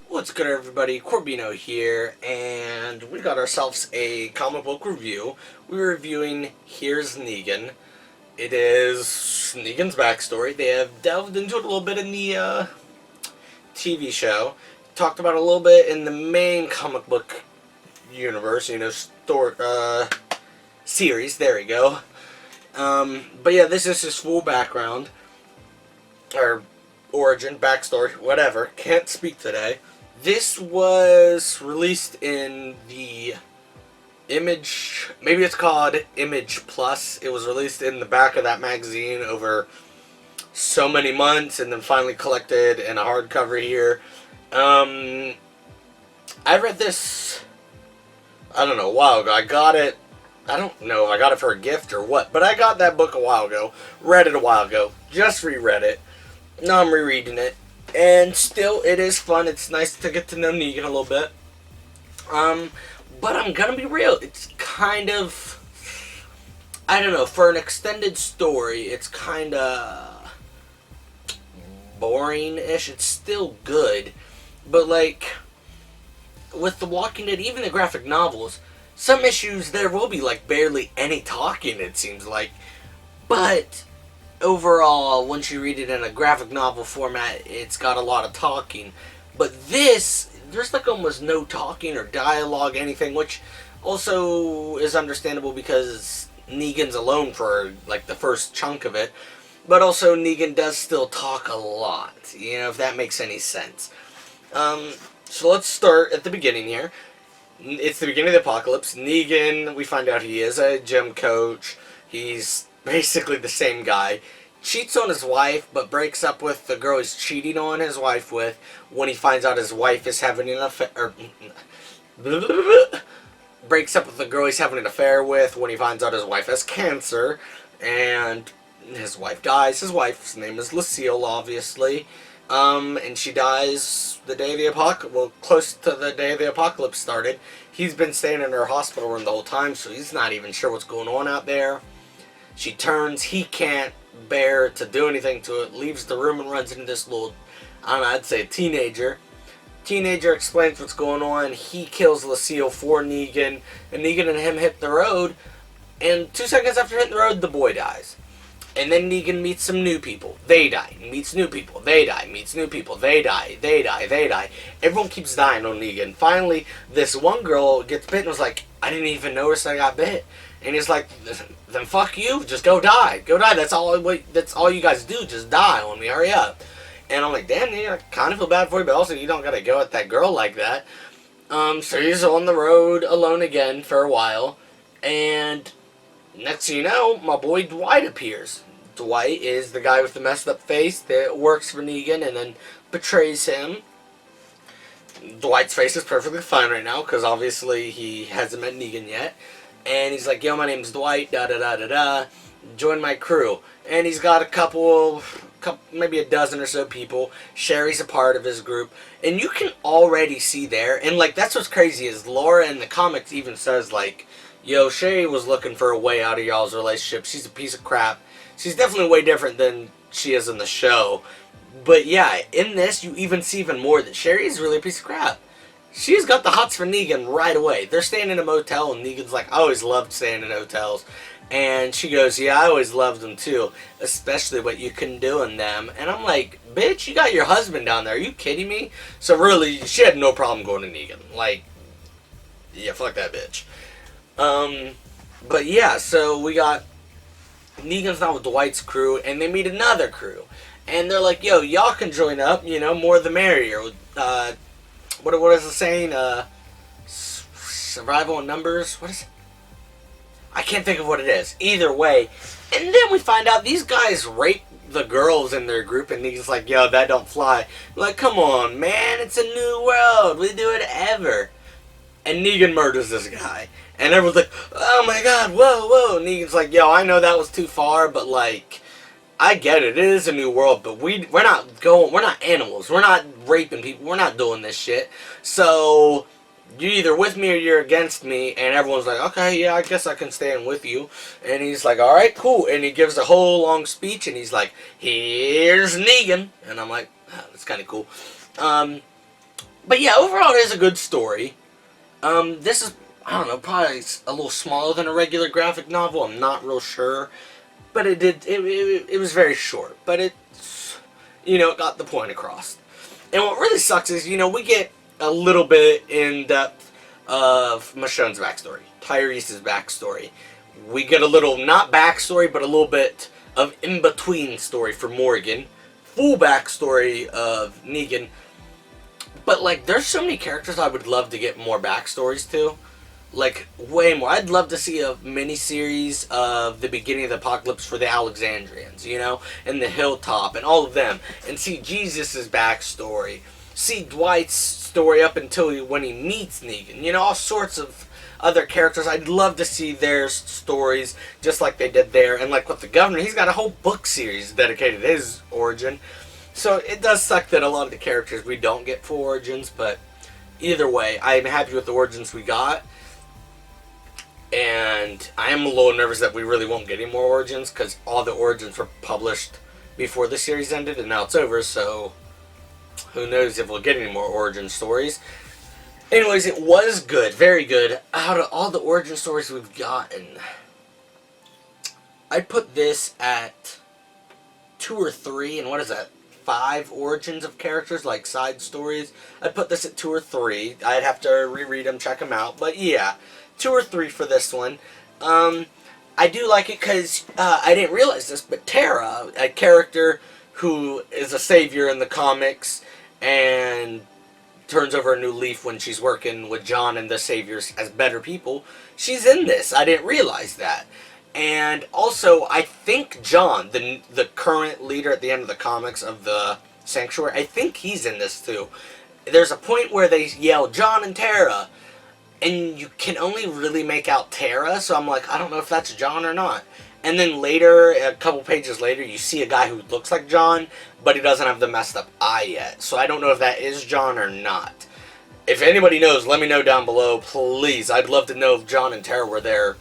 What's good, everybody? Corbino here, and we got ourselves a comic book review. We're reviewing Here's Negan. It is Negan's backstory. They have delved into it a little bit in the TV show. Talked about it a little bit in the main comic book universe, series. There we go. But yeah, this is his full background, or origin, backstory, whatever. Can't speak today. This was released in the Image, maybe it's called Image Plus. It was released in the back of that magazine over so many months, and then finally collected in a hardcover here. I read this, I don't know, a while ago. I got it, I don't know if I got it for a gift or what, but I got that book a while ago, read it a while ago, just reread it. Now I'm rereading it. And still, it is fun. It's nice to get to know Negan a little bit. But I'm gonna be real. It's kind of, I don't know, for an extended story, it's kind of boring-ish. It's still good. But, like, with The Walking Dead, even the graphic novels, some issues there will be, like, barely any talking, it seems like. But overall, once you read it in a graphic novel format, it's got a lot of talking. But this, there's like almost no talking or dialogue, anything, which also is understandable because Negan's alone for like the first chunk of it. But also Negan does still talk a lot, if that makes any sense. So let's start at the beginning here. It's the beginning of the apocalypse. Negan, we find out he is a gym coach. He's basically the same guy. Cheats on his wife, but breaks up with the girl he's cheating on his wife with when he finds out his wife is having an affair. Breaks up with the girl he's having an affair with when he finds out his wife has cancer, and his wife dies. His wife's name is Lucille, obviously, and she dies the day the apocalypse. Well, close to the day the apocalypse started. He's been staying in her hospital room the whole time, so he's not even sure what's going on out there. She turns, he can't bear to do anything to it, leaves the room and runs into this little, I don't know, I'd say a teenager. Teenager explains what's going on. He kills Lucille for Negan, and Negan and him hit the road, and 2 seconds after hitting the road, the boy dies. And then Negan meets some new people. They die. Meets new people. They die. Meets new people. They die. They die. They die. Everyone keeps dying on Negan. Finally, this one girl gets bit and was like, I didn't even notice I got bit. And he's like, then fuck you, just go die. Go die, that's all you guys do, just die on me, hurry up. And I'm like, damn, I kind of feel bad for you, but also you don't gotta go at that girl like that. So he's on the road alone again for a while, and next thing you know, my boy Dwight appears. Dwight is the guy with the messed up face that works for Negan and then betrays him. Dwight's face is perfectly fine right now, because obviously he hasn't met Negan yet. And he's like, yo, my name's Dwight, da-da-da-da-da, join my crew. And he's got a couple, maybe a dozen or so people. Sherry's a part of his group. And you can already see there, and, like, that's what's crazy is Laura in the comics even says, like, yo, Sherry was looking for a way out of y'all's relationship. She's a piece of crap. She's definitely way different than she is in the show. But, yeah, in this, you even see even more that Sherry is really a piece of crap. She's got the hots for Negan right away. They're staying in a motel, and Negan's like, I always loved staying in hotels. And she goes, yeah, I always loved them too, especially what you can do in them. And I'm like, bitch, you got your husband down there. Are you kidding me? So really, she had no problem going to Negan. Like, yeah, fuck that bitch. But yeah, so we got Negan's now with Dwight's crew, and they meet another crew. And they're like, yo, y'all can join up, more the merrier. What is the saying? Survival in numbers? What is it? I can't think of what it is. Either way. And then we find out these guys rape the girls in their group, and he's like, yo, that don't fly. Like, come on, man. It's a new world. We do it ever. And Negan murders this guy. And everyone's like, oh my god, whoa, whoa. Negan's like, yo, I know that was too far, but like, I get it. It is a new world, but we're not animals. We're not raping people. We're not doing this shit. So you're either with me or you're against me, and everyone's like, okay, yeah, I guess I can stand with you. And he's like, all right, cool. And he gives a whole long speech, and he's like, here's Negan. And I'm like, oh, that's kind of cool. But yeah, overall it is a good story. This is, I don't know, probably a little smaller than a regular graphic novel. I'm not real sure. But it was very short. But it got the point across. And what really sucks is, we get a little bit in depth of Michonne's backstory, Tyrese's backstory. We get a little, not backstory, but a little bit of in-between story for Morgan. Full backstory of Negan. But, like, there's so many characters I would love to get more backstories to. Like, way more. I'd love to see a miniseries of the beginning of the apocalypse for the Alexandrians, and the Hilltop, and all of them. And see Jesus' backstory. See Dwight's story up until when he meets Negan. All sorts of other characters. I'd love to see their stories, just like they did there. And like with the Governor, he's got a whole book series dedicated to his origin. So it does suck that a lot of the characters we don't get full origins, but either way, I'm happy with the origins we got. And I am a little nervous that we really won't get any more origins, because all the origins were published before the series ended, and now it's over, so who knows if we'll get any more origin stories. Anyways, it was good, very good. Out of all the origin stories we've gotten, I'd put this at 2 or 3, and what is that? 5 origins of characters, like side stories. I'd put this at 2 or 3. I'd have to reread them, check them out. But yeah, 2 or 3 for this one. I do like it because I didn't realize this, but Tara, a character who is a savior in the comics and turns over a new leaf when she's working with John and the Saviors as better people, she's in this. I didn't realize that. And also, I think John, the current leader at the end of the comics of the Sanctuary, I think he's in this too. There's a point where they yell, John and Tara, and you can only really make out Tara, so I'm like, I don't know if that's John or not. And then later, a couple pages later, you see a guy who looks like John, but he doesn't have the messed up eye yet. So I don't know if that is John or not. If anybody knows, let me know down below, please. I'd love to know if John and Tara were there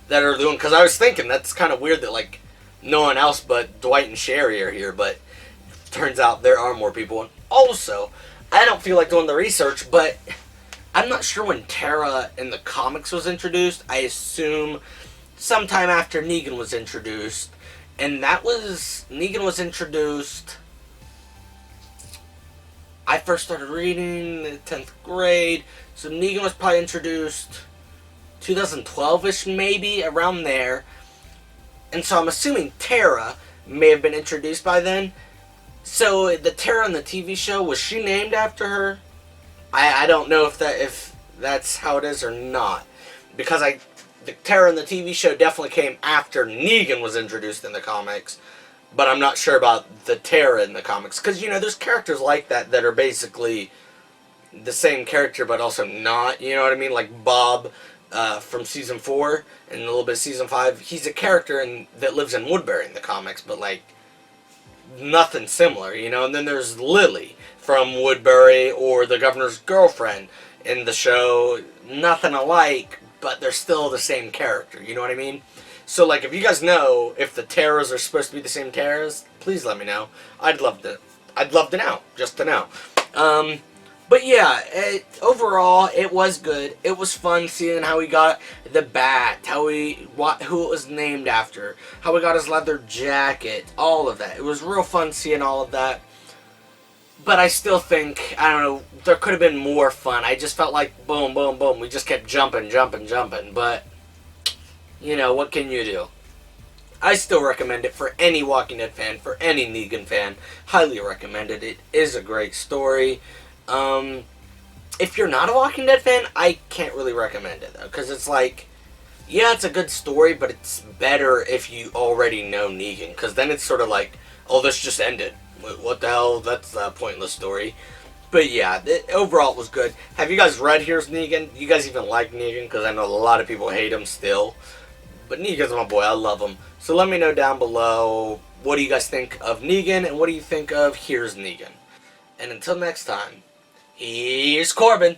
that are doing, because I was thinking that's kind of weird that, like, no one else but Dwight and Sherry are here, but turns out there are more people. And also, I don't feel like doing the research, but I'm not sure when Tara in the comics was introduced. I assume sometime after Negan was introduced, and Negan was introduced, I first started reading in the 10th grade, so Negan was probably introduced 2012-ish, maybe, around there. And so I'm assuming Tara may have been introduced by then. So the Tara in the TV show, was she named after her? I don't know if that's how it is or not. Because the Tara in the TV show definitely came after Negan was introduced in the comics. But I'm not sure about the Tara in the comics. Because, there's characters like that are basically the same character but also not. You know what I mean? Like Bob from Season 4 and a little bit of Season 5. He's a character that lives in Woodbury in the comics, but, like, nothing similar, And then there's Lily from Woodbury, or the governor's girlfriend in the show. Nothing alike, but they're still the same character, you know what I mean? So, like, if you guys know if the Taras are supposed to be the same Taras, please let me know. I'd love to know, just to know. But yeah, overall, it was good. It was fun seeing how he got the bat, who it was named after, how he got his leather jacket, all of that. It was real fun seeing all of that. But I still think, I don't know, there could have been more fun. I just felt like boom, boom, boom. We just kept jumping. But, what can you do? I still recommend it for any Walking Dead fan, for any Negan fan. Highly recommend it. It is a great story. If you're not a Walking Dead fan, I can't really recommend it, though. Because it's like, yeah, it's a good story, but it's better if you already know Negan. Because then it's sort of like, oh, this just ended. What the hell? That's a pointless story. But yeah, overall it was good. Have you guys read Here's Negan? You guys even like Negan? Because I know a lot of people hate him still. But Negan's my boy. I love him. So let me know down below, what do you guys think of Negan? And what do you think of Here's Negan? And until next time, here's Corbin.